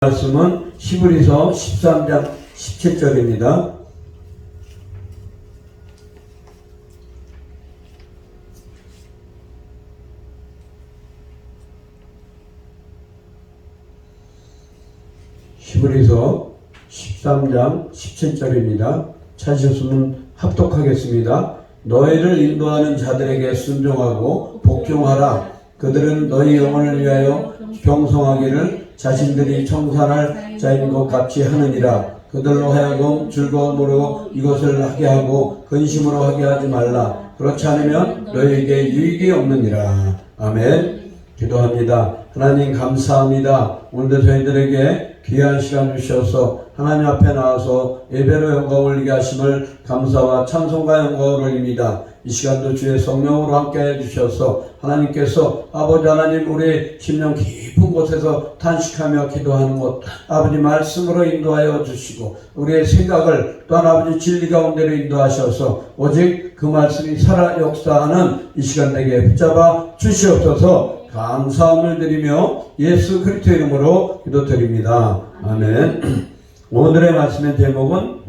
말씀은 히브리서 13장 17절입니다. 히브리서 13장 17절입니다. 찾으셨으면 합독하겠습니다. 너희를 인도하는 자들에게 순종하고 복종하라. 그들은 너희 영혼을 위하여 경성하기를 자신들이 청산할 자인 것 같이 하느니라. 그들로 하여금 즐거움으로 이것을 하게 하고 근심으로 하게 하지 말라. 그렇지 않으면 너희에게 유익이 없느니라. 아멘. 기도합니다. 하나님 감사합니다. 오늘도 저희들에게 귀한 시간 주셔서 하나님 앞에 나와서 예배로 영광 올리게 하심을 감사와 찬송과 영광을 올립니다. 이 시간도 주의 성령으로 함께해 주셔서 하나님께서 아버지 하나님 우리 심령 깊은 곳에서 탄식하며 기도하는 것 아버지 말씀으로 인도하여 주시고 우리의 생각을 또한 아버지 진리 가운데로 인도하셔서 오직 그 말씀이 살아 역사하는 이 시간 되게 붙잡아 주시옵소서. 감사함을 드리며 예수 그리스도 이름으로 기도드립니다. 아멘. 오늘의 말씀의 제목은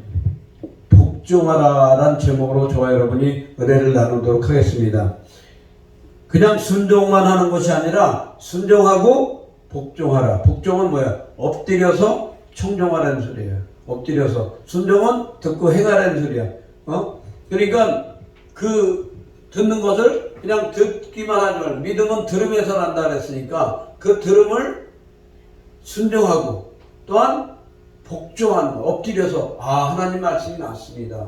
복종하라 라는 제목으로 저와 여러분이 은혜를 나누도록 하겠습니다. 그냥 순종만 하는 것이 아니라 순종하고 복종하라. 복종은 뭐야? 엎드려서 청종하라는 소리예요. 엎드려서. 순종은 듣고 행하라는 소리야. 그러니까 그 듣는 것을 그냥 듣기만 하지 말고 믿음은 들음에서 난다 그랬으니까 그 들음을 순종하고 또한 복종하는 거, 엎드려서 하나님 말씀이 맞습니다.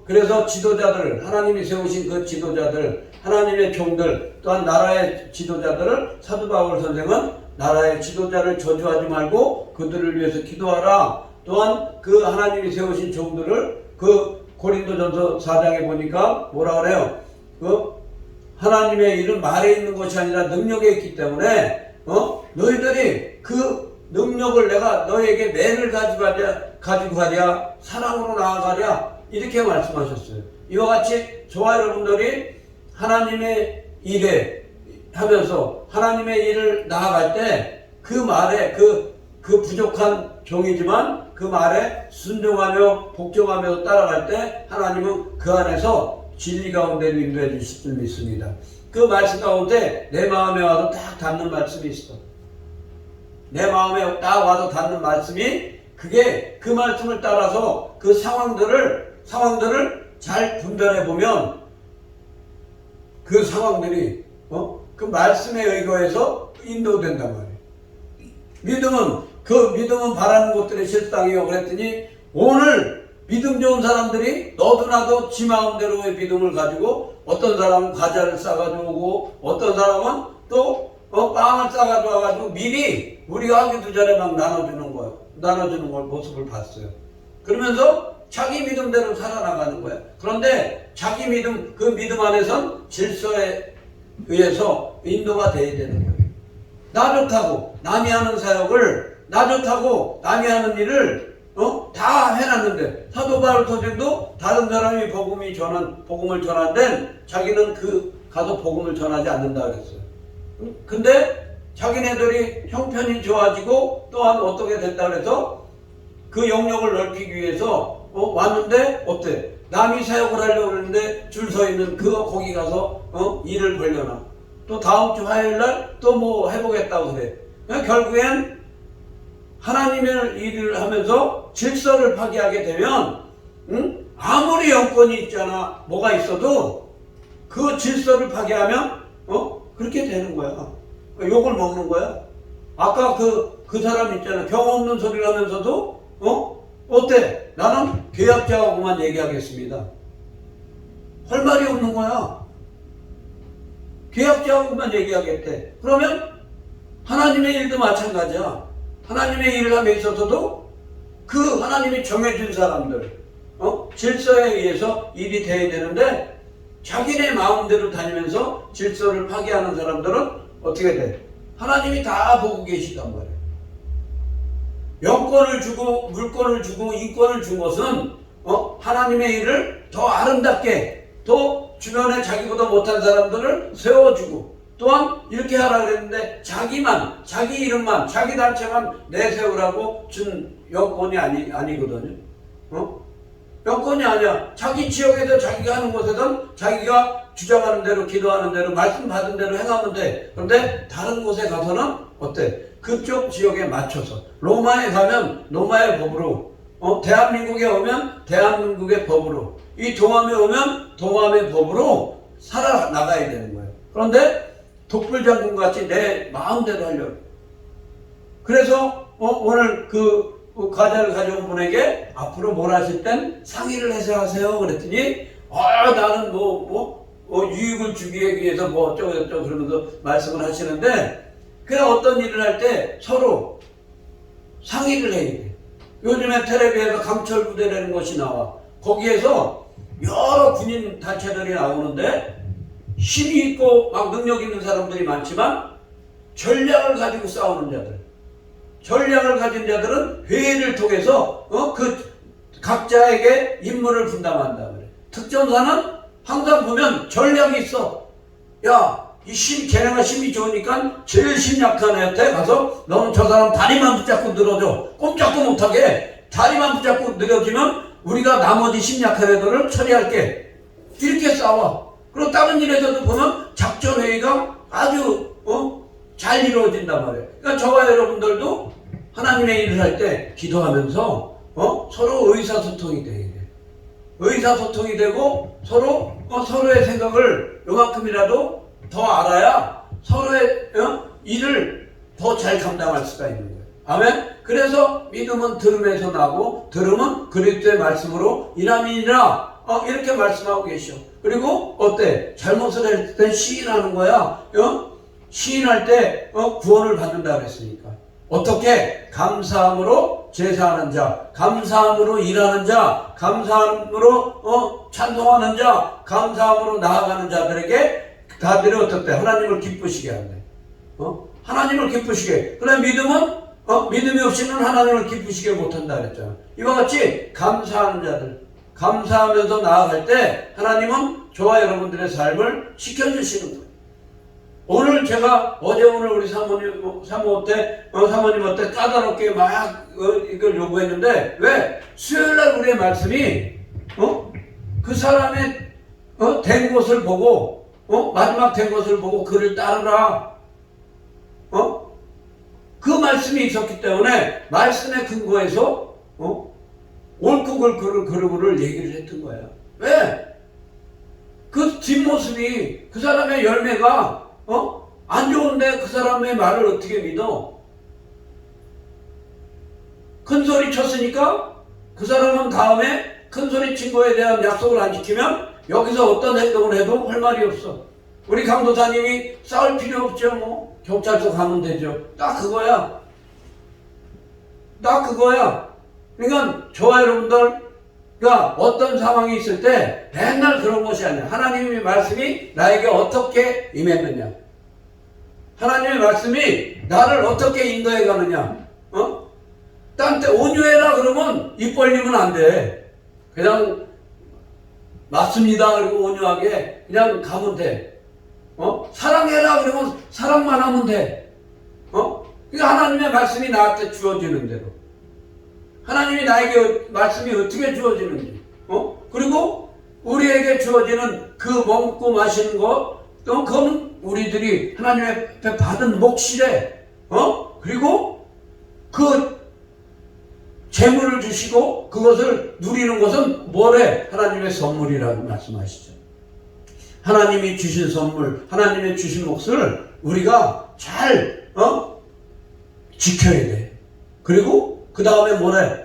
그래서 지도자들, 하나님이 세우신 그 지도자들, 하나님의 종들, 또한 나라의 지도자들을 사도 바울 선생은 나라의 지도자를 저주하지 말고 그들을 위해서 기도하라. 또한 그 하나님이 세우신 종들을 그 고린도전서 4장에 보니까 뭐라 그래요? 하나님의 일은 말에 있는 것이 아니라 능력에 있기 때문에 너희들이 그 능력을 내가 너에게 매를 가지고 가랴 사랑으로 나아가랴 이렇게 말씀하셨어요. 이와 같이 저와 여러분들이 하나님의 일에 하면서 하나님의 일을 나아갈 때 그 말에 그 부족한 종이지만 그 말에 순종하며 복종하며 따라갈 때 하나님은 그 안에서 진리 가운데로 인도해 주실 줄 믿습니다. 그 말씀 가운데 내 마음에 와서 딱 닿는 말씀이 있어. 내 마음에 딱 와서 닿는 말씀이 그게 그 말씀을 따라서 그 상황들을 잘 분별해 보면 그 상황들이 그 말씀에 의거해서 인도된단 말이에요. 믿음은 바라는 것들의 실상이요. 그랬더니 오늘 믿음 좋은 사람들이 너도 나도 지 마음대로의 믿음을 가지고 어떤 사람은 과자를 싸가지고 오고 어떤 사람은 또 빵을 싸가지고 와가지고 미리 우리가 하기도 전에 막 나눠주는 걸 모습을 봤어요. 그러면서 자기 믿음대로 살아나가는 거야. 그런데 자기 믿음, 그 믿음 안에선 질서에 의해서 인도가 돼야 되는 거예요. 나 좋다고 남이 하는 사역을 나 좋다고 남이 하는 일을 다 해놨는데 사도 바울 선생도 다른 사람이 복음을 전하는데 자기는 가서 복음을 전하지 않는다 그랬어요. 근데 자기네들이 형편이 좋아지고 또한 어떻게 됐다 그래서 그 영역을 넓히기 위해서 왔는데 어때? 남이 사역을 하려고 그러는데 줄 서 있는 거기 가서 일을 벌려나? 또 다음 주 화요일 날 또 뭐 해보겠다고 그래. 결국엔 하나님의 일을 하면서 질서를 파괴하게 되면 아무리 영권이 있잖아 뭐가 있어도 그 질서를 파괴하면 그렇게 되는 거야. 욕을 먹는 거야. 아까 그 사람 있잖아. 경험 없는 소리를 하면서도 어때? 나는 계약자하고만 얘기하겠습니다. 할 말이 없는 거야. 계약자하고만 얘기하겠대. 그러면 하나님의 일도 마찬가지야. 하나님의 일을 함에 있어서도 그 하나님이 정해준 사람들 질서에 의해서 일이 돼야 되는데 자기네 마음대로 다니면서 질서를 파괴하는 사람들은 어떻게 돼? 하나님이 다 보고 계시단 말이에요. 영권을 주고 물권을 주고 인권을 준 것은 하나님의 일을 더 아름답게 또 주변에 자기보다 못한 사람들을 세워주고 또한 이렇게 하라 그랬는데 자기 이름만 자기 단체만 내세우라고 준 여건이 아니거든요. 여건이 아니야. 자기 지역에서 자기가 하는 곳에선 자기가 주장하는 대로 기도하는 대로 말씀 받은 대로 행하면 돼. 그런데 다른 곳에 가서는 어때? 그쪽 지역에 맞춰서 로마에 가면 로마의 법으로, 대한민국에 오면 대한민국의 법으로, 이 동암에 오면 동암의 법으로 살아나가야 되는 거예요. 그런데 독불장군 같이 내 마음대로 하려고. 그래서 오늘 그 과자를 가져온 분에게 앞으로 뭘 하실 땐 상의를 해서 하세요 그랬더니 나는 유익을 주기 위해서 어쩌고 그러면서 말씀을 하시는데, 그냥 어떤 일을 할 때 서로 상의를 해야 돼. 요즘에 텔레비에서 강철 부대라는 것이 나와. 거기에서 여러 군인 단체들이 나오는데 힘이 있고 막 능력 있는 사람들이 많지만 전략을 가지고 싸우는 자들, 전략을 가진 자들은 회의를 통해서 그 각자에게 임무를 분담한다 그래. 특전사는 항상 보면 전략이 있어. 걔네가 힘이 좋으니까 제일 힘 약한 애한테 가서 너는 저 사람 다리만 붙잡고 늘어져. 꼼짝도 못하게 다리만 붙잡고 늘어지면 우리가 나머지 힘 약한 애들을 처리할게. 이렇게 싸워. 그리고 다른 일에서도 보면 작전회의가 아주 잘 이루어진단 말이에요. 그러니까 저와 여러분들도 하나님의 일을 할 때 기도하면서 서로 의사소통이 돼야 돼. 의사소통이 되고 서로의 생각을 요만큼이라도 더 알아야 서로의 일을 더 잘 감당할 수가 있는 거예요. 아멘. 그래서 믿음은 들음에서 나고 들음은 그리스도의 말씀으로 일함이니라. 이렇게 말씀하고 계셔. 그리고 어때? 잘못을 할 때 시인하는 거야. 시인할 때 구원을 받는다 그랬으니까. 어떻게? 감사함으로 제사하는 자, 감사함으로 일하는 자, 감사함으로 찬송하는 자, 감사함으로 나아가는 자들에게 다들이 어떻대? 하나님을 기쁘시게 한대. 하나님을 기쁘시게. 그래 믿음은 믿음이 없이는 하나님을 기쁘시게 못한다 그랬잖아. 이와 같이 감사하는 자들, 감사하면서 나아갈 때 하나님은 저와 여러분들의 삶을 지켜주시는 거예요. 오늘 제가 오늘 우리 사모한테 까다롭게 막 이걸 요구했는데 왜? 수요일날 우리의 말씀이 그 사람의 된 것을 보고 마지막 된 것을 보고 그를 따르라. 그 말씀이 있었기 때문에 말씀의 근거에서 옳고 그르고를 얘기를 했던 거야. 왜? 그 뒷모습이 그 사람의 열매가 안 좋은데 그 사람의 말을 어떻게 믿어? 큰 소리 쳤으니까 그 사람은 다음에 큰 소리 친 거에 대한 약속을 안 지키면 여기서 어떤 행동을 해도 할 말이 없어. 우리 강도사님이 싸울 필요 없죠. 경찰서 가면 되죠. 딱 그거야. 그러니까 저와 여러분들가 어떤 상황이 있을 때 맨날 그런 것이 아니야. 하나님의 말씀이 나에게 어떻게 임했느냐, 하나님의 말씀이 나를 어떻게 인도해 가느냐. 딴 때 온유해라 그러면 입 벌리면 안 돼. 그냥 맞습니다 그리고 온유하게 그냥 가면 돼. 사랑해라 그러면 사랑만 하면 돼. 그러니까 하나님의 말씀이 나한테 주어지는 대로, 하나님이 나에게 말씀이 어떻게 주어지는지, 그리고 우리에게 주어지는 그 먹고 마시는 것, 그건 우리들이 하나님의 앞에 받은 몫이래. 그리고 그 재물을 주시고 그것을 누리는 것은 뭐래? 하나님의 선물이라고 말씀하시죠. 하나님이 주신 선물, 하나님의 주신 몫을 우리가 잘 지켜야 돼. 그리고 그 다음에 뭐래?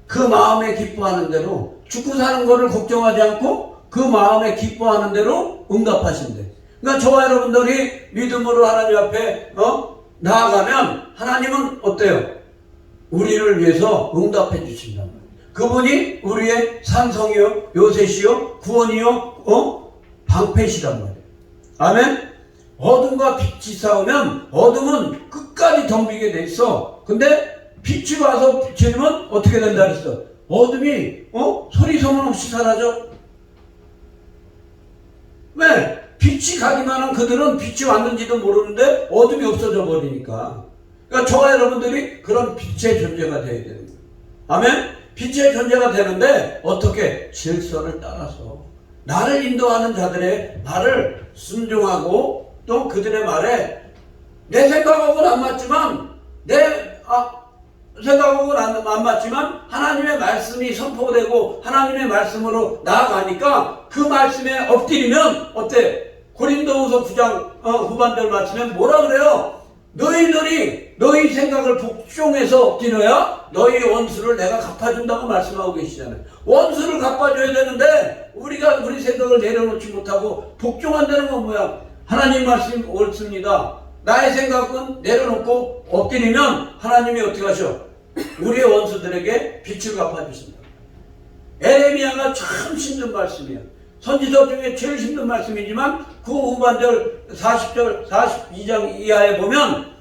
그 마음에 기뻐하는 대로, 죽고 사는 거를 걱정하지 않고 그 마음에 기뻐하는 대로 응답하신대. 그러니까 저와 여러분들이 믿음으로 하나님 앞에 나아가면 하나님은 어때요? 우리를 위해서 응답해 주신단 말이에요. 그분이 우리의 산성이요, 요새시요, 구원이요, 방패시단 말이에요. 아멘? 어둠과 빛이 싸우면 어둠은 끝까지 덤비게 돼 있어. 근데 빛이 와서 비추면 어떻게 된다 그랬어? 어둠이 소리 소문 없이 사라져. 왜? 빛이 가기만 한 그들은 빛이 왔는지도 모르는데 어둠이 없어져 버리니까. 그러니까 저와 여러분들이 그런 빛의 존재가 되어야 되는 거예요. 아멘? 빛의 존재가 되는데 어떻게? 질서를 따라서 나를 인도하는 자들의 말을 순종하고 또 그들의 말에 내 생각하고는 안 맞지만 생각하고는 안 맞지만 하나님의 말씀이 선포되고 하나님의 말씀으로 나아가니까 그 말씀에 엎드리면 어때? 고린도후서 9장 후반절 말씀에 뭐라 그래요? 너희들이 너희 생각을 복종해서 엎드려야 너희 원수를 내가 갚아준다고 말씀하고 계시잖아요. 원수를 갚아줘야 되는데 우리가 우리 생각을 내려놓지 못하고 복종한다는 건 뭐야? 하나님 말씀이 옳습니다. 나의 생각은 내려놓고 엎드리면 하나님이 어떻게 하셔? 우리의 원수들에게 빛을 갚아주신다. 에레미야가 참 힘든 말씀이에요. 선지서 중에 제일 힘든 말씀이지만 그 후반절 40절 42장 이하에 보면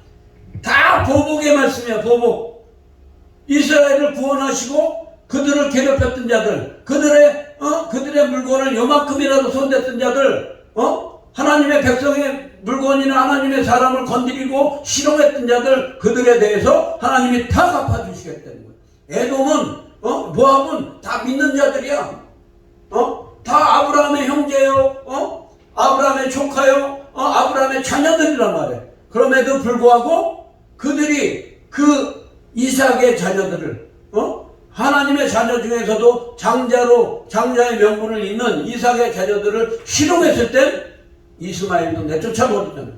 다 보복의 말씀이야. 보복. 이스라엘을 구원하시고 그들을 괴롭혔던 자들, 그들의 물건을 요만큼이라도 손댔던 자들, 하나님의 백성의 물건이나 하나님의 사람을 건드리고 실험했던 자들, 그들에 대해서 하나님이 다 갚아주시겠다는 거예요. 에돔은 모압은 다 믿는 자들이야. 다 아브라함의 형제요, 아브라함의 조카요, 아브라함의 자녀들이란 말이에요. 그럼에도 불구하고 그들이 그 이삭의 자녀들을, 하나님의 자녀 중에서도 장자의 명분을 잇는 이삭의 자녀들을 실험했을 때 이스마엘도 내쫓아버리잖아요.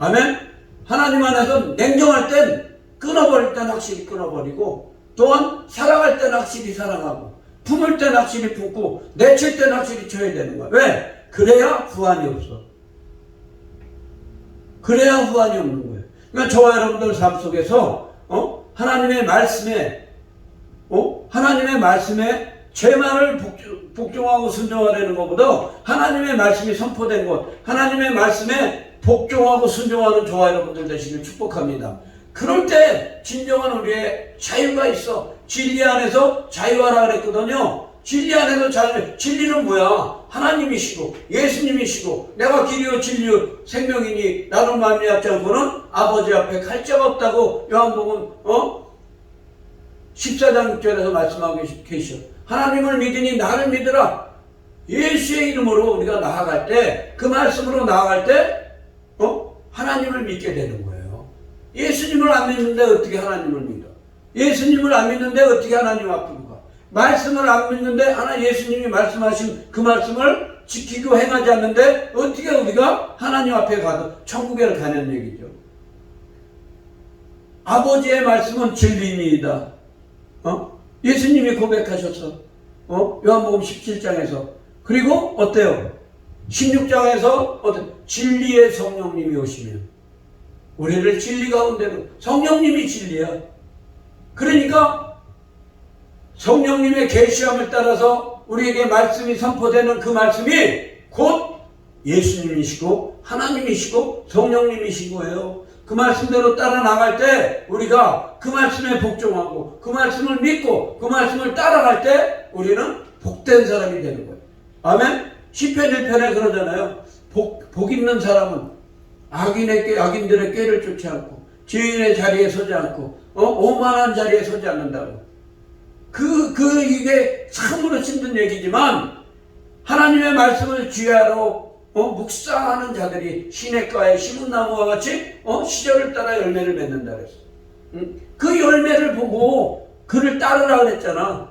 아멘? 하나님 안에서 냉정할 땐 끊어버릴 땐 확실히 끊어버리고 또한 사랑할 땐 확실히 사랑하고 품을 땐 확실히 품고 내칠 땐 확실히 쳐야 되는 거야. 왜? 그래야 후환이 없어. 그래야 후환이 없는 거예요. 그러니까 저와 여러분들 삶 속에서 하나님의 말씀에 제 말을 복종하고 순종하려는 것보다 하나님의 말씀이 선포된 것, 하나님의 말씀에 복종하고 순종하는 저와 여러분들 되시길 축복합니다. 그럴 때 진정한 우리의 자유가 있어. 진리 안에서 자유하라 그랬거든요. 진리 안에서 자유. 진리는 뭐야? 하나님이시고 예수님이시고 내가 길이요 진리요 생명이니 나로 말미암지 않고는 아버지 앞에 갈 자가 없다고 요한복음 14장 6절에서 말씀하고 계셔. 하나님을 믿으니 나를 믿으라. 예수의 이름으로 우리가 나아갈 때, 그 말씀으로 나아갈 때 하나님을 믿게 되는 거예요. 예수님을 안 믿는데 어떻게 하나님을 믿어? 예수님을 안 믿는데 어떻게 하나님 앞으로 가? 말씀을 안 믿는데 예수님이 말씀하신 그 말씀을 지키고 행하지 않는데 어떻게 우리가 하나님 앞에 가도 천국에 가는 얘기죠. 아버지의 말씀은 진리입니다. 예수님이 고백하셨어. 요한복음 17장에서. 그리고 어때요? 16장에서 진리의 성령님이 오시면 우리를 진리 가운데로, 성령님이 진리야. 그러니까 성령님의 계시함을 따라서 우리에게 말씀이 선포되는 그 말씀이 곧 예수님이시고 하나님이시고 성령님이신 거예요. 그 말씀대로 따라 나갈 때 우리가 그 말씀에 복종하고 그 말씀을 믿고 그 말씀을 따라갈 때 우리는 복된 사람이 되는 거예요. 아멘? 시편 1편에 그러잖아요. 복 있는 사람은 악인들의 꾀를 쫓지 않고 죄인의 자리에 서지 않고 오만한 자리에 서지 않는다고. 이게 참으로 힘든 얘기지만 하나님의 말씀을 쥐하러 묵상하는 자들이 시냇가에 심은 나무와 같이 시절을 따라 열매를 맺는다 그랬어. 그 열매를 보고 그를 따르라 그랬잖아.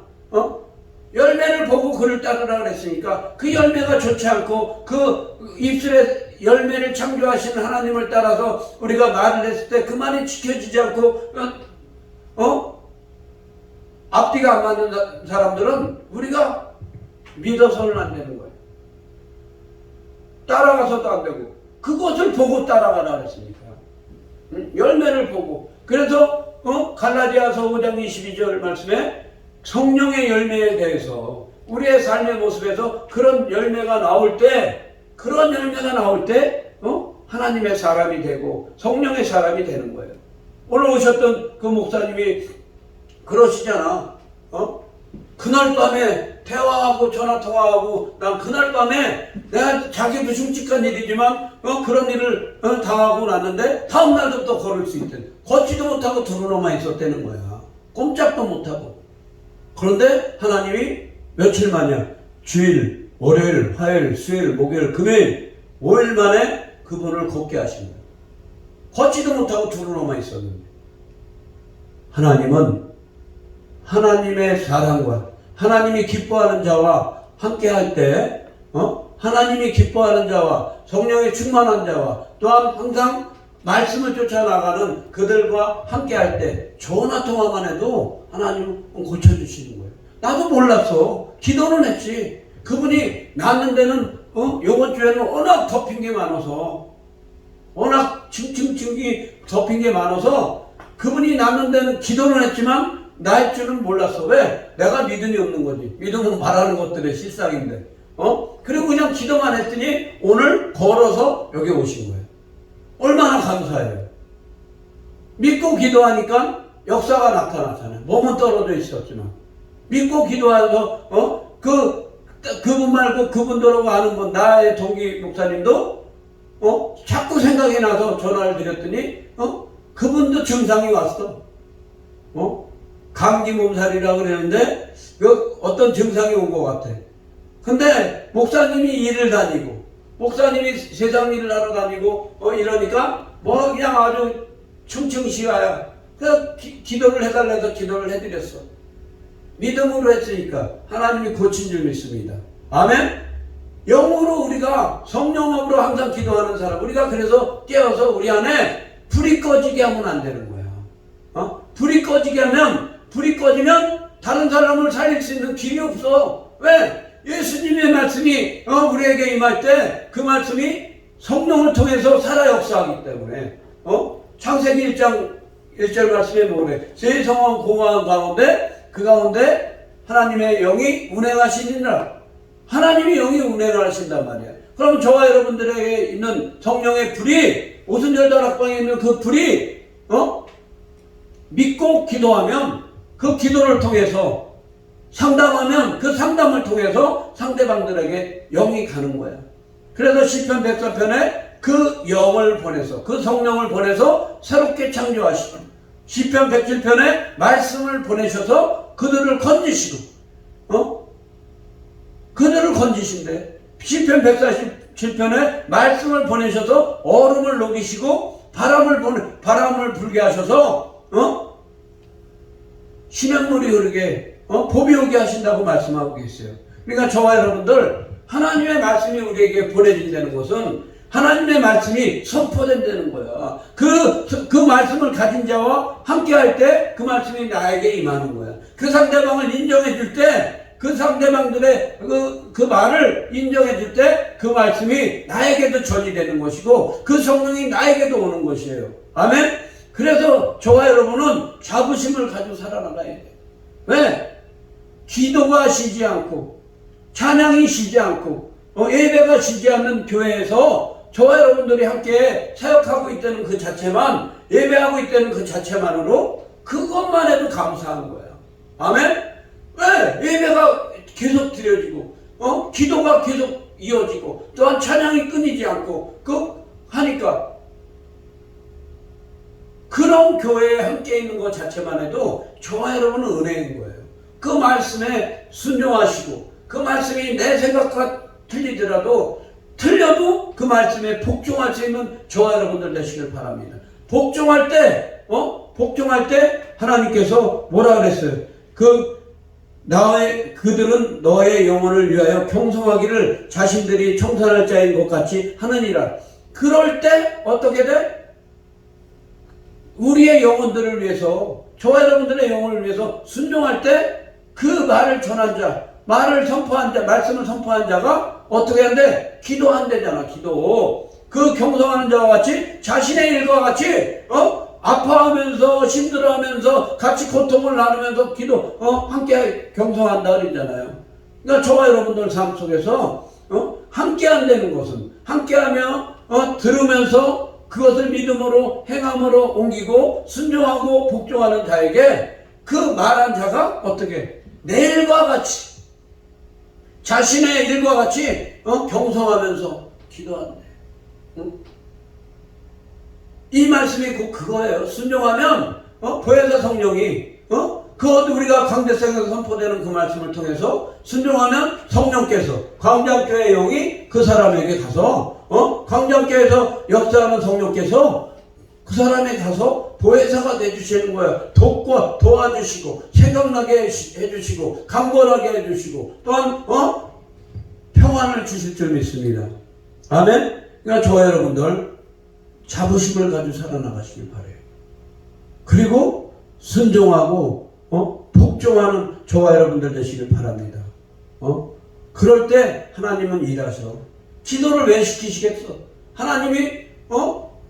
열매를 보고 그를 따르라 그랬으니까 그 열매가 좋지 않고 그 입술에 열매를 창조하시는 하나님을 따라서 우리가 말을 했을 때 그 말이 지켜지지 않고 앞뒤가 안 맞는 사람들은 우리가 믿어서는 안 되는 거예요. 따라가서도 안 되고 그것을 보고 따라가라 그랬으니까 열매를 보고. 그래서 갈라디아서 5장 22절 말씀에 성령의 열매에 대해서 우리의 삶의 모습에서 그런 열매가 나올 때 하나님의 사람이 되고 성령의 사람이 되는 거예요. 오늘 오셨던 그 목사님이 그러시잖아. 그날 밤에 대화하고 전화통화하고 난 그날 밤에 내가 자기도 흉측한 일이지만 그런 일을 당하고 났는데 다음날도 또 걸을 수 있대. 걷지도 못하고 드러나만 있었다는 거야. 꼼짝도 못하고. 그런데 하나님이 며칠 만이야. 주일, 월요일, 화요일, 수요일, 목요일, 금요일 5일 만에 그분을 걷게 하신 거야. 걷지도 못하고 드러나만 있었는데 하나님은 하나님의 사랑과 하나님이 기뻐하는 자와 함께 할 때, 하나님이 기뻐하는 자와 성령에 충만한 자와 또한 항상 말씀을 쫓아나가는 그들과 함께 할 때 전화 통화만 해도 하나님은 고쳐주시는 거예요. 나도 몰랐어. 기도는 했지. 그분이 낳는 데는 요번 주에는 워낙 덮인 게 많아서 워낙 증증증이 덮인 게 많아서 그분이 낳는 데는 기도는 했지만 나일 줄은 몰랐어. 왜? 내가 믿음이 없는 거지. 믿음은 말하는 것들의 실상인데. 그리고 그냥 기도만 했더니 오늘 걸어서 여기 오신 거예요. 얼마나 감사해요. 믿고 기도하니까 역사가 나타나잖아요. 몸은 떨어져 있었지만. 믿고 기도해서, 그분 말고 그분들하고 아는 분, 나의 동기 목사님도, 자꾸 생각이 나서 전화를 드렸더니, 그분도 증상이 왔어. 감기 몸살이라고 그랬는데 어떤 증상이 온 것 같아. 근데 목사님이 일을 다니고 목사님이 세상 일을 하러 다니고 이러니까 뭐 그냥 아주 충충시와야. 그래서 기도를 해달라서 기도를 해드렸어. 믿음으로 했으니까 하나님이 고친 줄 믿습니다. 아멘. 영으로 우리가 성령으로 항상 기도하는 사람, 우리가 그래서 깨어서 우리 안에 불이 꺼지게 하면 안 되는 거야. 불이 꺼지면 다른 사람을 살릴 수 있는 길이 없어. 왜? 예수님의 말씀이 우리에게 임할 때 그 말씀이 성령을 통해서 살아 역사하기 때문에 창세기 1장 1절 말씀에 뭐래? 세성원 공허한 가운데 그 가운데 하나님의 영이 운행하시니라. 하나님의 영이 운행하신단 말이야. 그럼 저와 여러분들에게 있는 성령의 불이 오순절 다락방에 있는 그 불이 믿고 기도하면 그 기도를 통해서 상담하면 그 상담을 통해서 상대방들에게 영이 가는 거야. 그래서 시편 104편에 그 영을 보내서 그 성령을 보내서 새롭게 창조하시고 시편 107편에 말씀을 보내셔서 그들을 건지시고 그들을 건지신대. 시편 147편에 말씀을 보내셔서 얼음을 녹이시고 바람을 불게 하셔서 심연물이 흐르게 봄이 오게 하신다고 말씀하고 계세요. 그러니까 저와 여러분들 하나님의 말씀이 우리에게 보내진다는 것은 하나님의 말씀이 선포된다는 거야. 그 말씀을 가진 자와 함께 할 때 그 말씀이 나에게 임하는 거야. 그 상대방을 인정해 줄 때 그 상대방들의 그 말을 인정해 줄 때 그 말씀이 나에게도 전이되는 것이고 그 성령이 나에게도 오는 것이에요. 아멘? 그래서 저와 여러분은 자부심을 가지고 살아나가야 돼. 왜? 기도가 쉬지 않고 찬양이 쉬지 않고 예배가 쉬지 않는 교회에서 저와 여러분들이 함께 사역하고 있다는 그 자체만, 예배하고 있다는 그 자체만으로 그것만 해도 감사한 거야. 아멘? 왜? 예배가 계속 드려지고 기도가 계속 이어지고 또한 찬양이 끊이지 않고 하니까 그런 교회에 함께 있는 것 자체만 해도 저와 여러분은 은혜인 거예요. 그 말씀에 순종하시고 그 말씀이 내 생각과 틀려도 그 말씀에 복종할 수 있는 저와 여러분들 되시길 바랍니다. 복종할 때 하나님께서 뭐라 그랬어요? 그들은 너의 영혼을 위하여 경성하기를 자신들이 청산할 자인 것 같이 하느니라. 그럴 때 어떻게 돼? 우리의 영혼들을 위해서, 저와 여러분들의 영혼을 위해서 순종할 때 그 말을 전한 자, 말을 선포한 자, 말씀을 선포한 자가 어떻게 한대? 기도한대잖아. 기도. 그 경성하는 자와 같이 자신의 일과 같이 아파하면서 힘들어하면서 같이 고통을 나누면서 함께 경성한다 그러잖아요. 그러니까 저와 여러분들 삶 속에서 함께 한다는 것은 함께하며 들으면서 그것을 믿음으로 행함으로 옮기고 순종하고 복종하는 자에게 그 말한 자가 어떻게 내일과 같이 자신의 일과 같이 경성하면서 기도한대. 이 말씀이 곧 그거예요. 순종하면 보혜사 성령이 그것도 우리가 강대상에서 선포되는 그 말씀을 통해서 순종하면 성령께서 광장교회 영이 그 사람에게 가서 광장교회에서 역사하는 성령께서 그 사람에 가서 보혜사가 되주시는 거예요. 도와주시고 생각나게 해주시고 강건하게 해주시고 또한 평안을 주실 줄 믿습니다. 아멘. 그러니까 저와 여러분들 자부심을 가지고 살아나가시길 바라요. 그리고 순종하고 복종하는 저와 여러분들 되시길 바랍니다. 그럴 때 하나님은 일하셔. 기도를 왜 시키시겠어? 하나님이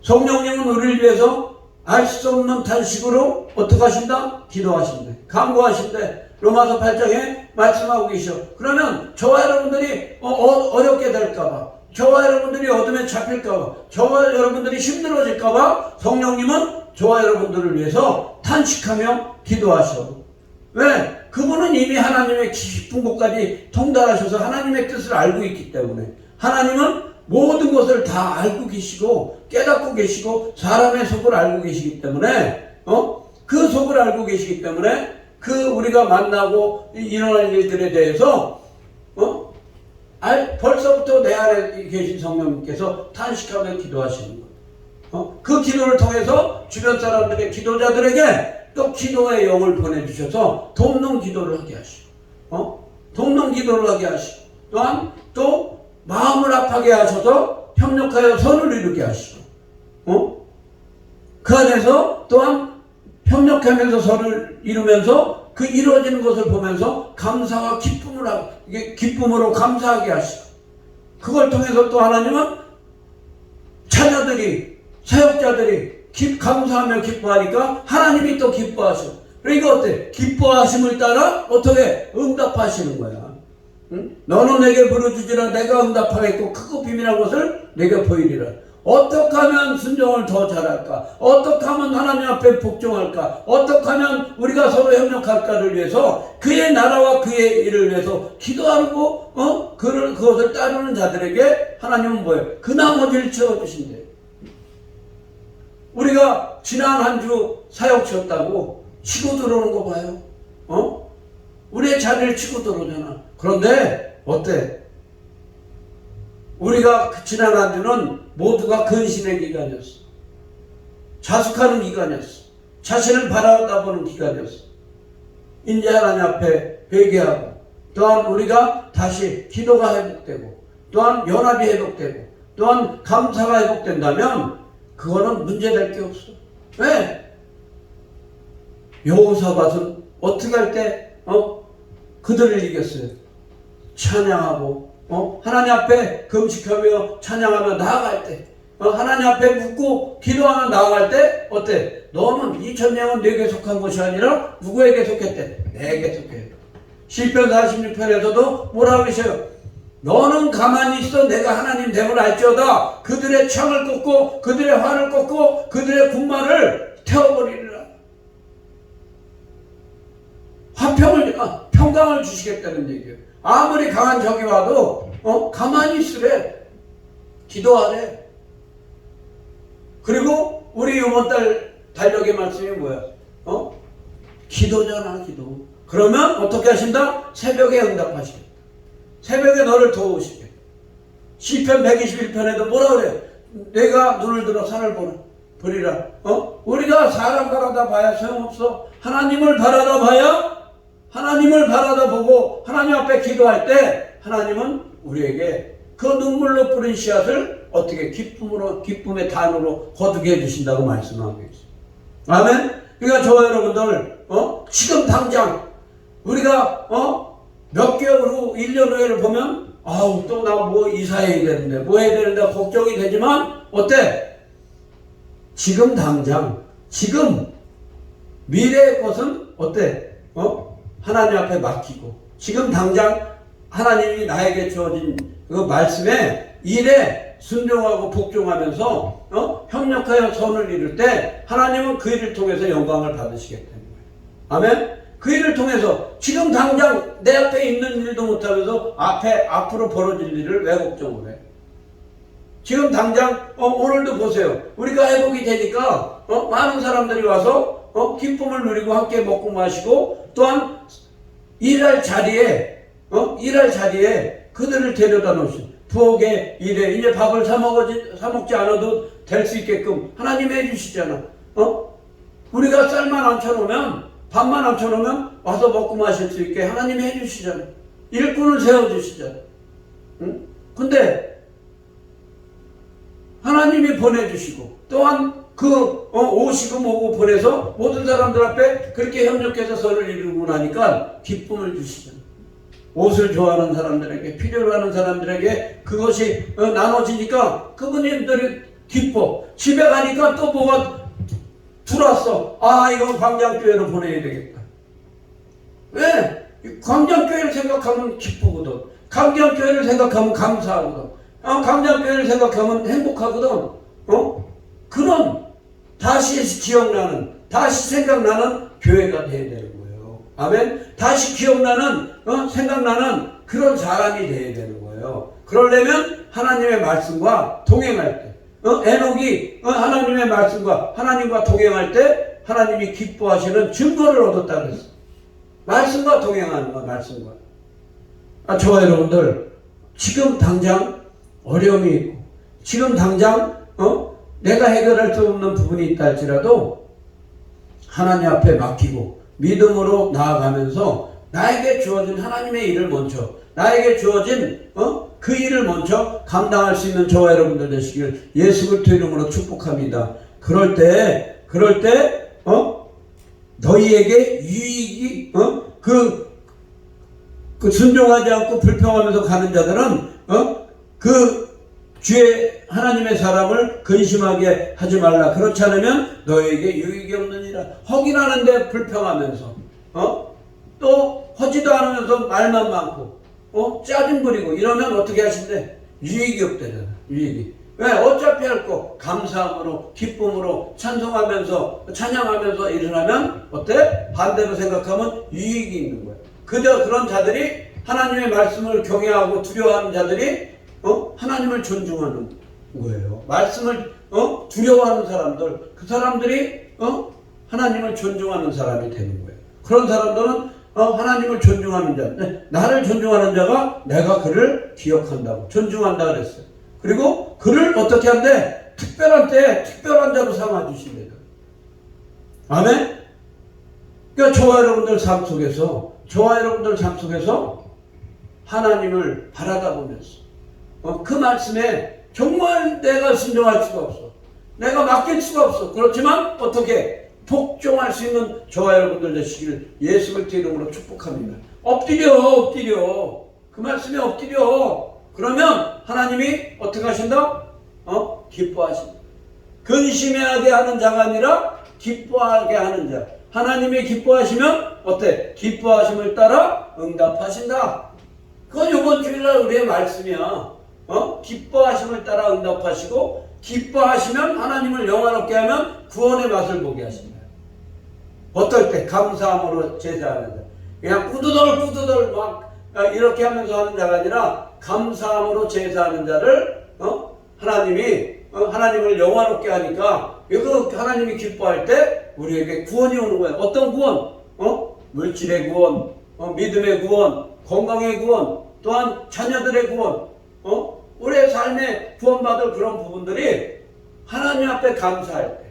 성령님은 우리를 위해서 알 수 없는 탄식으로 어떻게 하신다? 기도하신대. 간구하신대. 로마서 8장에 말씀하고 계셔. 그러면 저와 여러분들이 어렵게 될까봐, 저와 여러분들이 어둠에 잡힐까봐, 저와 여러분들이 힘들어질까봐 성령님은 저와 여러분들을 위해서 탄식하며 기도하셔. 왜? 그분은 이미 하나님의 깊은 곳까지 통달하셔서 하나님의 뜻을 알고 있기 때문에, 하나님은 모든 것을 다 알고 계시고 깨닫고 계시고 사람의 속을 알고 계시기 때문에 그 속을 알고 계시기 때문에 그 우리가 만나고 일어날 일들에 대해서 벌써부터 내 안에 계신 성령님께서 탄식하며 기도하시는 거예요. 그 기도를 통해서 주변 사람들의 기도자들에게 또 기도의 영을 보내주셔서 돕는 기도를 하게 하시고 돕는 기도를 하게 하시고 또한 또 마음을 아파게 하셔서 협력하여 선을 이루게 하시고 그 안에서 또한 협력하면서 선을 이루면서 그 이루어지는 것을 보면서 감사와 기쁨으로 감사하게 하시고, 그걸 통해서 또 하나님은 자녀들이 사역자들이 감사하며 기뻐하니까 하나님이 또 기뻐하셔. 그러니까 어때? 기뻐하심을 따라 어떻게 응답하시는 거야. 응? 너는 내게 부르짖으라 내가 응답하겠고 크고 비밀한 것을 내게 보이리라. 어떻게 하면 순종을 더 잘할까? 어떻게 하면 하나님 앞에 복종할까? 어떻게 하면 우리가 서로 협력할까를 위해서 그의 나라와 그의 일을 위해서 기도하고 그것을 따르는 자들에게 하나님은 뭐예요? 그 나머지를 채워주신대요. 우리가 지난 한 주 사역 쉬었다고 치고 들어오는 거 봐요. 우리의 자리를 치고 들어오잖아. 그런데 어때? 우리가 지난 한 주는 모두가 근신의 기간이었어. 자숙하는 기간이었어. 자신을 바라보는 기간이었어. 이제 하나님 앞에 회개하고 또한 우리가 다시 기도가 회복되고 또한 연합이 회복되고 또한 감사가 회복된다면 그거는 문제될 게 없어. 왜? 여호사밧은 어떻게 할 때 그들을 이겼어요. 찬양하고 하나님 앞에 금식하며 찬양하며 나아갈 때 하나님 앞에 묻고 기도하며 나아갈 때 어때? 너는 2000년은 내게 속한 것이 아니라 누구에게 속했대? 내게 속해. 시편 46편에서도 뭐라고 그러셔요? 너는 가만히 있어 내가 하나님 됨을 알지어다. 그들의 창을 꺾고 그들의 활을 꺾고 그들의 군마를 태워버리리라. 평강을 주시겠다는 얘기예요. 아무리 강한 적이 와도 가만히 있으래. 기도하래. 그리고 우리 이번 달 달력의 말씀이 뭐야? 기도잖아, 기도. 그러면 어떻게 하신다? 새벽에 응답하시겠다. 새벽에 너를 도우시겠다. 시편 121편에도 뭐라 그래? 내가 눈을 들어 산을 보리라. 우리가 사람 바라다 봐야 소용없어. 하나님을 바라다 봐야 하나님을 바라다 보고 하나님 앞에 기도할 때 하나님은 우리에게 그 눈물로 뿌린 씨앗을 어떻게 기쁨의 단으로 거두게 해주신다고 말씀하고 있어요. 아멘? 그러니까 저와 여러분들 지금 당장 우리가 몇 개월 후 1년 후에를 보면 또 나 뭐 이사해야 되는데 뭐 해야 되는데 걱정이 되지만 어때? 지금 당장 지금 미래의 것은 어때? 하나님 앞에 맡기고 지금 당장 하나님이 나에게 주어진 그 말씀에 일에 순종하고 복종하면서 협력하여 선을 이룰 때 하나님은 그 일을 통해서 영광을 받으시겠다는 거예요. 아멘? 그 일을 통해서 지금 당장 내 앞에 있는 일도 못하면서 앞으로 벌어질 일을 왜 걱정을 해? 지금 당장 오늘도 보세요. 우리가 회복이 되니까 많은 사람들이 와서 기쁨을 누리고 함께 먹고 마시고 또한 일할 자리에 그들을 데려다 놓으신 부엌의 일에 이제 밥을 사 먹지 않아도 될 수 있게끔 하나님이 해주시잖아. 우리가 쌀만 얹혀놓으면 밥만 얹혀놓으면 와서 먹고 마실 수 있게 하나님이 해주시잖아. 일꾼을 세워주시잖아. 근데 하나님이 보내주시고 또한 오시고 뭐고 보내서 모든 사람들 앞에 그렇게 협력해서 선을 이루고 나니까 기쁨을 주시잖아. 옷을 좋아하는 사람들에게, 필요로 하는 사람들에게 그것이 나눠지니까 그분들이 기뻐. 집에 가니까 또 뭐가 들어왔어. 이건 광장교회로 보내야 되겠다. 왜? 광장교회를 생각하면 기쁘거든. 광장교회를 생각하면 감사하거든. 광장교회를 생각하면 행복하거든. 그런 다시 기억나는, 다시 생각나는 교회가 돼야 되는 거예요. 아멘? 다시 기억나는, 생각나는 그런 사람이 돼야 되는 거예요. 그러려면 하나님의 말씀과 동행할 때, 에녹이 하나님의 말씀과 하나님과 동행할 때 하나님이 기뻐하시는 증거를 얻었다 그랬어. 말씀과 동행하는 거, 말씀과. 저와 여러분들, 지금 당장 어려움이 있고, 지금 당장, 내가 해결할 수 없는 부분이 있다 할지라도 하나님 앞에 맡기고 믿음으로 나아가면서 나에게 주어진 하나님의 일을 먼저, 나에게 주어진 그 일을 먼저 감당할 수 있는 저와 여러분들 되시길 예수 그리스도 이름으로 축복합니다. 그럴 때 너희에게 유익이 그 순종하지 않고 불평하면서 가는 자들은 그 주의 하나님의 사람을 근심하게 하지 말라. 그렇지 않으면 너에게 유익이 없느니라. 허기나는데 불평하면서 또 하지도 않으면서 말만 많고 짜증 부리고 이러면 어떻게 하신대? 유익이 없대잖아. 유익이. 왜? 어차피 할 거 감사함으로 기쁨으로 찬송하면서 찬양하면서 일을 하면 어때? 반대로 생각하면 유익이 있는 거야. 그저 그런 자들이 하나님의 말씀을 경외하고 두려워하는 자들이 하나님을 존중하는 거예요. 말씀을 두려워하는 사람들, 그 사람들이 하나님을 존중하는 사람이 되는 거예요. 그런 사람들은 하나님을 존중하는 자, 나를 존중하는 자가 내가 그를 기억한다고 존중한다 그랬어요. 그리고 그를 어떻게 한대? 특별한 때에 특별한 자로 삼아주십니다. 아멘? 그러니까 저와 여러분들 삶 속에서 하나님을 바라다 보면서 그 말씀에 정말 내가 순종할 수가 없어. 내가 맡길 수가 없어. 그렇지만 어떻게 복종할 수 있는 저와 여러분들 되시길 예수 그리스도 이름으로 축복합니다. 엎드려. 그 말씀에 엎드려. 그러면 하나님이 어떻게 하신다? 기뻐하신다. 근심하게 하는 자가 아니라 기뻐하게 하는 자. 하나님이 기뻐하시면 어때? 기뻐하심을 따라 응답하신다. 그건 이번 주일날 우리의 말씀이야. 기뻐하심을 따라 응답하시고 기뻐하시면 하나님을 영화롭게 하면 구원의 맛을 보게 하신다. 어떨 때? 감사함으로 제사하는 자. 그냥 꾸두덜 막 이렇게 하면서 하는 자가 아니라 감사함으로 제사하는 자를 하나님이 하나님을 영화롭게 하니까 그 하나님이 기뻐할 때 우리에게 구원이 오는 거야. 어떤 구원? 물질의 구원, 믿음의 구원, 건강의 구원, 또한 자녀들의 구원, 우리의 삶에 구원받을 그런 부분들이 하나님 앞에 감사할 때,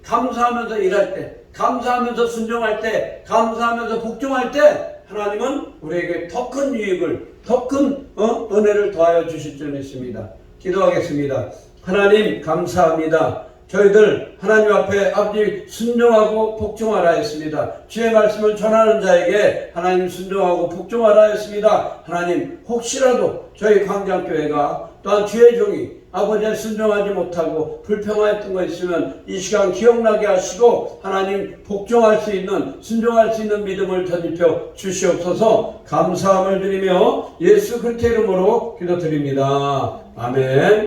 감사하면서 일할 때, 감사하면서 순종할 때, 감사하면서 복종할 때 하나님은 우리에게 더 큰 유익을, 더 큰 은혜를 더하여 주실 줄 믿습니다. 기도하겠습니다. 하나님 감사합니다. 저희들 하나님 앞에 아버지 순종하고 복종하라 했습니다. 주의 말씀을 전하는 자에게 하나님 순종하고 복종하라 했습니다. 하나님 혹시라도 저희 광장교회가 또한 주의 종이 아버지의 순종하지 못하고 불평하였던 거 있으면 이 시간 기억나게 하시고 하나님 복종할 수 있는 순종할 수 있는 믿음을 덧입혀 주시옵소서. 감사함을 드리며 예수 그리스도 이름으로 기도드립니다. 아멘.